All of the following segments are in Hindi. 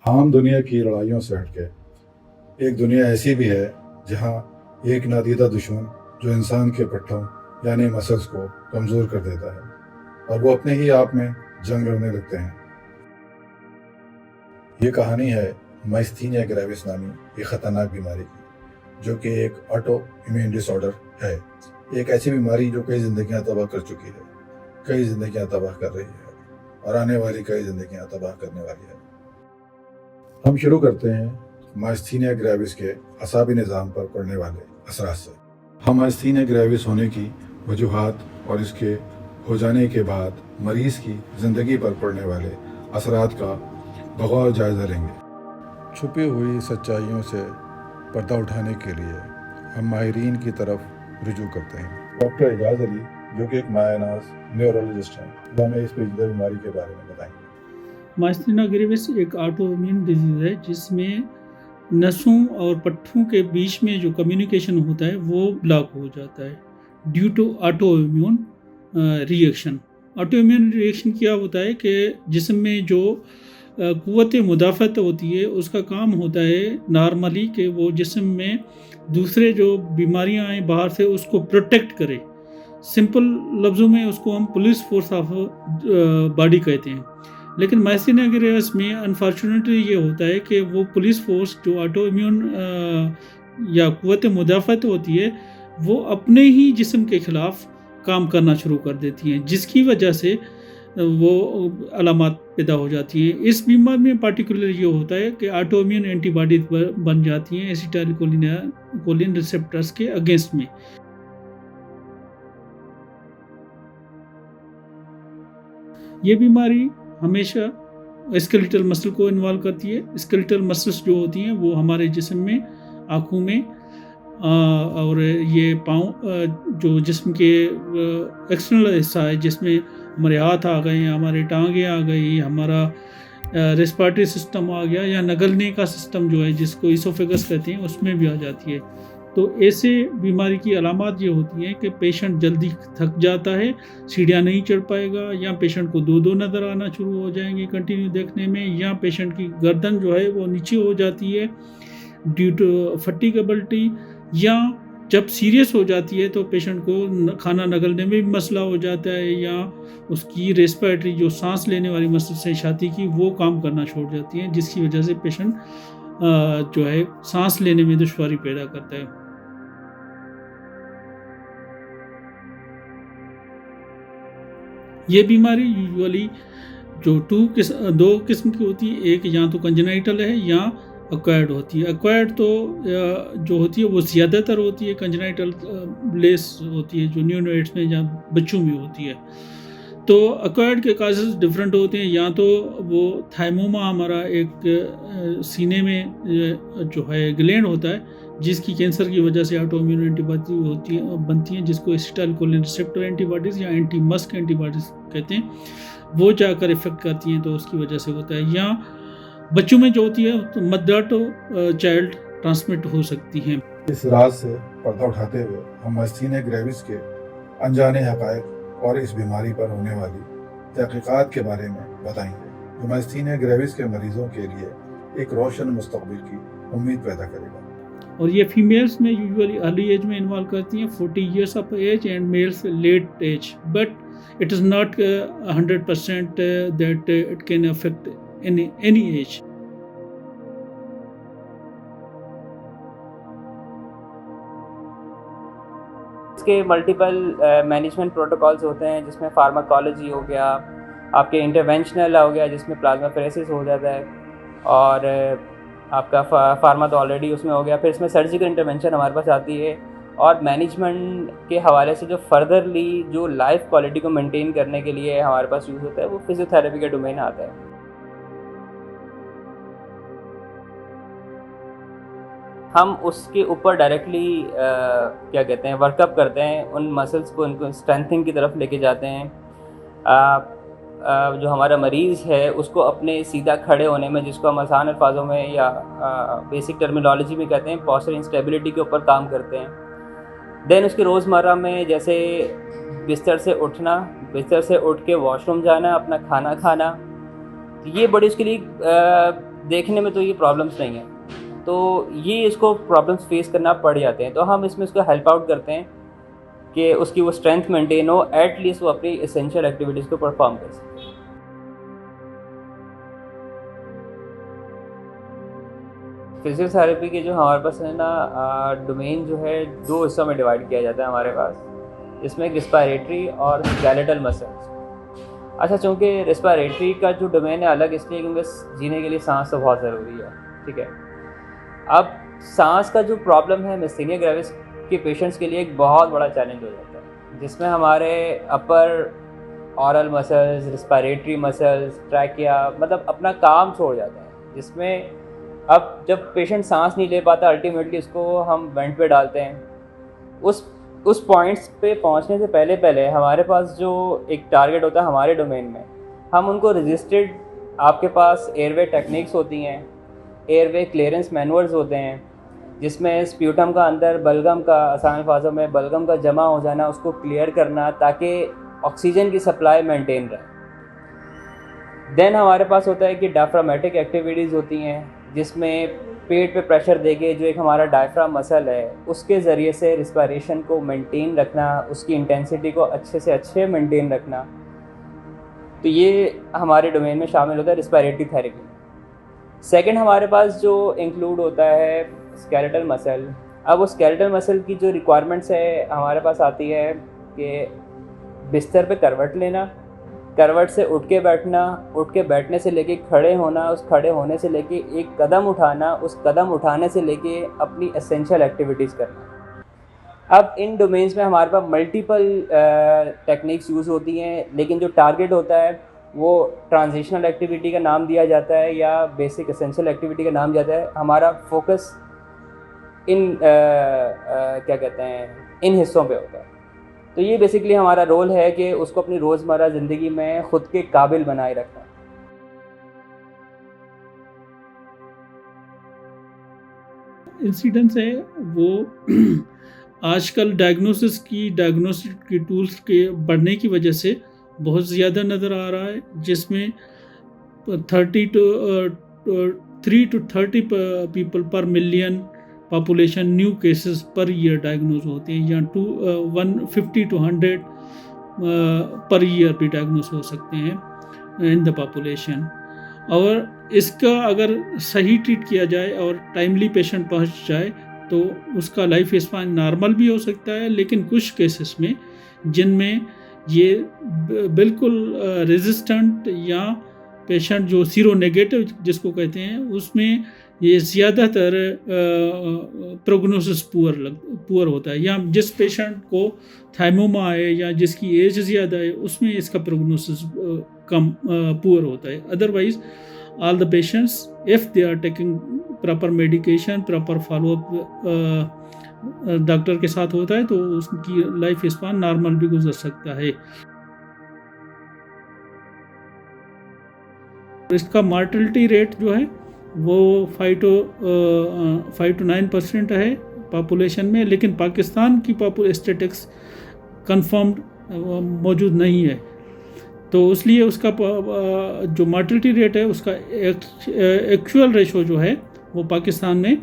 आम दुनिया की लड़ाइयों से हटके एक दुनिया ऐसी भी है जहाँ एक नादीदा दुश्मन जो इंसान के पट्टों यानी मसल्स को कमज़ोर कर देता है और वो अपने ही आप में जंग लड़ने लगते हैं। ये कहानी है माइस्थीनिया ग्रेविस नामी एक ख़तरनाक बीमारी की, जो कि एक ऑटो इम्यून डिसऑर्डर है। एक ऐसी बीमारी जो कई ज़िंदगियाँ तबाह कर चुकी है, कई ज़िंदगियाँ तबाह कर रही है और आने वाली कई ज़िंदगियाँ तबाह करने वाली है। हम शुरू करते हैं माइस्थीनिया ग्रेविस के असाबी निज़ाम पर पड़ने वाले असरात से। हम माइस्थीनिया ग्रेविस होने की वजूहात और इसके हो जाने के बाद मरीज़ की ज़िंदगी पर पड़ने वाले असरात का बगौर जायज़ा लेंगे। छुपी हुई सच्चाइयों से पर्दा उठाने के लिए हम माहिरीन की तरफ रुजू करते हैं। डॉक्टर एजाज अली, जो कि एक मायानाज न्यूरोलॉजिस्ट हैं, वो हमें इस पेचीदा बीमारी के बारे में बताएंगे। माइस्थीनिया ग्रेविस एक ऑटो इम्यून डिजीज़ है जिसमें नसों और पट्टों के बीच में जो कम्युनिकेशन होता है वो ब्लॉक हो जाता है due to autoimmune reaction. Autoimmune reaction क्या होता है कि जिस्म में जो क़ुव्वत मुदाफ़त होती है उसका काम होता है नॉर्मली कि वो जिस्म में दूसरे जो बीमारियां आए बाहर से उसको प्रोटेक्ट करे। सिंपल लफ्ज़ों में उसको हम पुलिस फोर्स ऑफ बॉडी कहते हैं। लेकिन माइस्थीनिया ग्रेविस में अनफॉर्चुनेटली ये होता है कि वो पुलिस फोर्स जो ऑटो इम्यून या क़ुव्वत मुदाफ़त होती है वो अपने ही जिस्म के ख़िलाफ़ काम करना शुरू कर देती हैं, जिसकी वजह से वो अलामात पैदा हो जाती हैं। इस बीमारी में पार्टिकुलर ये होता है कि ऑटो इम्यून एंटीबॉडीज बन जाती हैं एसिटाइलकोलिन रिसेप्टर्स के अगेंस्ट में। ये बीमारी हमेशा स्केलेटल मसल को इन्वॉल्व करती है। स्केलेटल मसल्स जो होती हैं वो हमारे जिस्म में, आँखों में और ये पाँव जो जिस्म के एक्सटर्नल हिस्सा है जिसमें हमारे हाथ आ गए, हमारे टांगे आ गई, हमारा रेस्पिरेटरी सिस्टम आ गया या नगलने का सिस्टम जो है जिसको इसोफेगस कहते हैं उसमें भी आ जाती है। तो ऐसे बीमारी की अलामात ये होती हैं कि पेशेंट जल्दी थक जाता है, सीढ़ियाँ नहीं चढ़ पाएगा, या पेशेंट को दो नज़र आना शुरू हो जाएंगे कंटिन्यू देखने में, या पेशेंट की गर्दन जो है वो नीचे हो जाती है ड्यू टू फटीगेबिलिटी, या जब सीरियस हो जाती है तो पेशेंट को खाना नगलने में भी मसला हो जाता है, या उसकी रेस्पिरेटरी जो सांस लेने वाली मसल्स है छाती की वो काम करना छोड़ जाती हैं, जिसकी वजह से पेशेंट जो है सांस लेने में दुश्वारी पैदा करता है। ये बीमारी यूजुअली जो दो किस्म की होती है, एक या तो कंजेनाइटल है या एक्वायर्ड होती है। एक्वायर्ड तो जो होती है वो ज़्यादातर होती है, कंजेनाइटल लेस होती है जो न्यूनेट्स में या बच्चों में होती है। तो एक्वायर्ड के काजेस डिफरेंट होते हैं, या तो वो थाइमोमा हमारा एक सीने में जो है ग्लैंड होता है जिसकी कैंसर की वजह से ऑटो इम्यून एंटीबॉडी बनती हैं, जिसको एसिटाइलकोलिन रिसेप्टर एंटीबॉडीज़ या एंटी मस्क एंटीबॉडीज़ कहते हैं, वो जाकर इफेक्ट करती हैं तो उसकी वजह से होता है। या बच्चों में जो होती है तो मदर टू चाइल्ड ट्रांसमिट हो सकती हैं। इस राज से पर्दा उठाते हुए हम माइस्थीनिया ग्रेविस के अनजाने हक़ाइक़ और इस बीमारी पर होने वाली तहक़ीक़ात के बारे में बताएंगे, जो माइस्थीनिया ग्रेविस के मरीजों के लिए एक रोशन मुस्तक़बिल की उम्मीद पैदा करेगा। और ये फीमेल्स में यूजुअली अर्ली एज में इन्वॉल्व करती हैं, 40 years of age, and males late age, but it is not 100% that it can affect any age. इसके मल्टीपल मैनेजमेंट प्रोटोकॉल्स होते हैं, जिसमें फार्माकोलॉजी हो गया, आपके इंटरवेंशनल हो गया जिसमें प्लाज्माफेरेसिस हो जाता है, और आपका फार्मा तो ऑलरेडी उसमें हो गया। फिर इसमें सर्जिकल इंटरवेंशन हमारे पास आती है, और मैनेजमेंट के हवाले से जो फर्दरली जो लाइफ क्वालिटी को मेंटेन करने के लिए हमारे पास यूज़ होता है वो फिजियोथेरेपी का डोमेन आता है। हम उसके ऊपर डायरेक्टली क्या कहते हैं वर्कअप करते हैं, उन मसल्स को उनको स्ट्रेंथनिंग की तरफ लेके जाते हैं। जो हमारा मरीज़ है उसको अपने सीधा खड़े होने में, जिसको हम आसान अल्फाजों में या बेसिक टर्मिनोलॉजी में कहते हैं, पोस्चर इंस्टेबिलिटी के ऊपर काम करते हैं। देन उसके रोज़मर्रा में जैसे बिस्तर से उठना, बिस्तर से उठ के वॉशरूम जाना, अपना खाना खाना, ये बड़ी उसके लिए देखने में तो ये प्रॉब्लम्स नहीं है, तो ये इसको प्रॉब्लम्स फेस करना पड़ जाते हैं, तो हम इसमें उसको हेल्प आउट करते हैं कि उसकी वो स्ट्रेंथ मेंटेन हो, एटलीस्ट वो अपनी एसेंशियल एक्टिविटीज़ को परफॉर्म कर सके। फिजियोथेरेपी के जो हमारे पास है ना डोमेन जो है 2 हिस्सों में डिवाइड किया जाता है हमारे पास, इसमें रिस्पायरेटरी और स्केलेटल मसल्स। अच्छा, चूँकि रिस्पायरेटरी का जो डोमेन है अलग इसलिए क्योंकि जीने के लिए सांस तो बहुत ज़रूरी है, ठीक है। अब सांस का जो प्रॉब्लम है मिस्थेनिया ग्रेविस के पेशेंट्स के लिए एक बहुत बड़ा चैलेंज हो जाता है, जिसमें हमारे upper oral muscles, respiratory muscles, trachea मतलब अपना काम छोड़ जाता है, जिसमें अब जब पेशेंट सांस नहीं ले पाता अल्टीमेटली उसको हम वेंट पे डालते हैं। उस पॉइंट्स पे पहुंचने से पहले हमारे पास जो एक टारगेट होता है हमारे डोमेन में, हम उनको रजिस्टर्ड आपके पास एयरवे टेक्निक्स होती हैं, एयरवे क्लियरेंस मैनुअल्स होते हैं, जिसमें स्प्यूटम का अंदर बलगम का आसान अल्फाजों में बलगम का जमा हो जाना, उसको क्लियर करना ताकि ऑक्सीजन की सप्लाई मेंटेन रहे। देन हमारे पास होता है कि डायफ्रामेटिक एक्टिविटीज़ होती हैं, जिसमें पेट पे प्रेशर देके जो एक हमारा डायफ्राम मसल है उसके ज़रिए से रिस्पायरेशन को मेंटेन रखना, उसकी इंटेंसिटी को अच्छे से अच्छे मेंटेन रखना, तो ये हमारे डोमेन में शामिल होता है रिस्पायरेटरी थेरेपी। सेकंड हमारे पास जो इंक्लूड होता है स्केलेटल मसल। अब वो स्केलेटल मसल की जो रिक्वायरमेंट्स है हमारे पास आती है कि बिस्तर पे करवट लेना, करवट से उठ के बैठना, उठ के बैठने से लेके खड़े होना, उस खड़े होने से लेके एक कदम उठाना, उस कदम उठाने से लेके अपनी एसेंशियल एक्टिविटीज़ करना। अब इन डोमेन्स में हमारे पास मल्टीपल टेक्निक्स यूज़ होती हैं, लेकिन जो टारगेट होता है वो ट्रांजिशनल एक्टिविटी का नाम दिया जाता है या बेसिक एसेंशियल एक्टिविटी का नाम दिया जाता है। हमारा फोकस इन क्या कहते हैं इन हिस्सों पे होता है। तो ये बेसिकली हमारा रोल है कि उसको अपनी रोज़मर्रा ज़िंदगी में ख़ुद के काबिल बनाए रखना। इंसिडेंस है वो आजकल डायग्नोस्टिक की टूल्स के बढ़ने की वजह से बहुत ज़्यादा नज़र आ रहा है, जिसमें 3 to 30 पीपल पर million population new cases per year diagnose होते हैं, या 150 to 100 पर ईयर भी डायग्नोज हो सकते हैं इन द पॉपुलेशन। और इसका अगर सही ट्रीट किया जाए और टाइमली पेशेंट पहुंच जाए तो उसका लाइफ स्पैन नॉर्मल भी हो सकता है, लेकिन कुछ केसेस में जिनमें ये बिल्कुल रेजिस्टेंट या पेशेंट जो सीरो नेगेटिव जिसको कहते हैं, उसमें ये ज़्यादातर प्रोग्नोसिस पुअर होता है, या जिस पेशेंट को थाइमोमा है या जिसकी एज ज़्यादा है उसमें इसका प्रोग्नोसिस कम पुअर होता है। Otherwise all the patients if they are taking proper medication, proper follow up doctor के साथ होता है तो उसकी लाइफ स्पैन नॉर्मल भी गुजर सकता है। इसका मार्टलिटी रेट जो है वो 5 to 9% है पॉपुलेशन में, लेकिन पाकिस्तान की स्टेटिस्टिक्स कंफर्म्ड मौजूद नहीं है, तो इसलिए उसका जो मार्टलिटी रेट है उसका एक्चुअल रेशो जो है वो पाकिस्तान में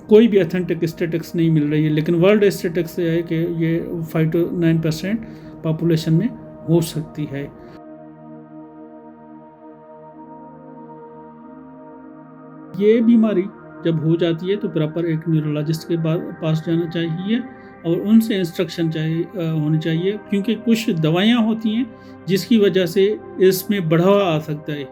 कोई भी अथेंटिक स्टेटिस्टिक्स नहीं मिल रही है, लेकिन वर्ल्ड स्टेटिस्टिक्स से है कि ये 5 to 9% पॉपुलेशन में हो सकती है। ये बीमारी जब हो जाती है तो प्रॉपर एक न्यूरोलॉजिस्ट के पास जाना चाहिए और उनसे इंस्ट्रक्शन होनी चाहिए, क्योंकि कुछ दवाइयाँ होती हैं जिसकी वजह से इसमें बढ़ावा आ सकता है,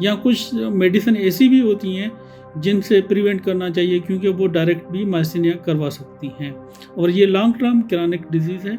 या कुछ मेडिसिन ऐसी भी होती हैं जिनसे प्रिवेंट करना चाहिए, क्योंकि वो डायरेक्ट भी माइस्थेनिया करवा सकती हैं, और ये लॉन्ग टर्म क्रॉनिक डिजीज़ है।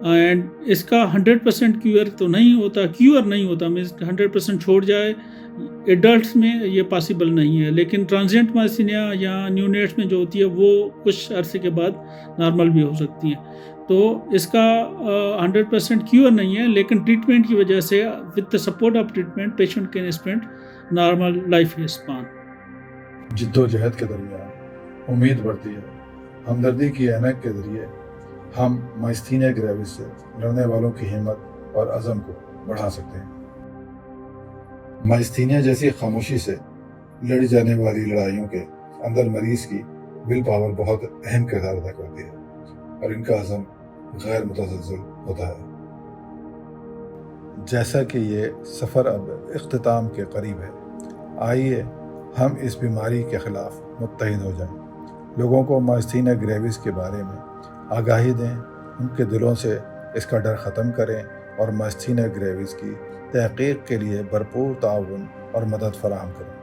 एंड इसका 100% क्यूर नहीं होता, मीन्स 100% छोड़ जाए एडल्ट्स में ये पॉसिबल नहीं है, लेकिन ट्रांजिएंट माइस्थेनिया या न्यूनेट्स में जो होती है वो कुछ अरसे के बाद नॉर्मल भी हो सकती है। तो इसका 100% क्यूर नहीं है, लेकिन ट्रीटमेंट की वजह से with the support of treatment patient can spend normal life span. जिद्दोजहद के दरमियान उम्मीद बढ़ती है, हमदर्दी की ऐनक के जरिए हम माइस्थेनिया ग्रेविस से लड़ने वालों की हिम्मत और अज़म को बढ़ा सकते हैं। माइस्थीनिया जैसी खामोशी से लड़ी जाने वाली लड़ाइयों के अंदर मरीज की विल पावर बहुत अहम किरदार अदा करती है और इनका अज़म गैर मुतज़लज़ल होता है। जैसा कि ये सफ़र अब इख्तिताम के करीब है, आइए हम इस बीमारी के ख़िलाफ़ मुत्तहिद हो जाएं। लोगों को माइस्थीनिया ग्रेविस के बारे में आगाही दें, उनके दिलों से इसका डर ख़त्म करें और माइस्थीनिया ग्रेविस की तहक़ीक़ के लिए भरपूर ताउन और मदद फराहम करें।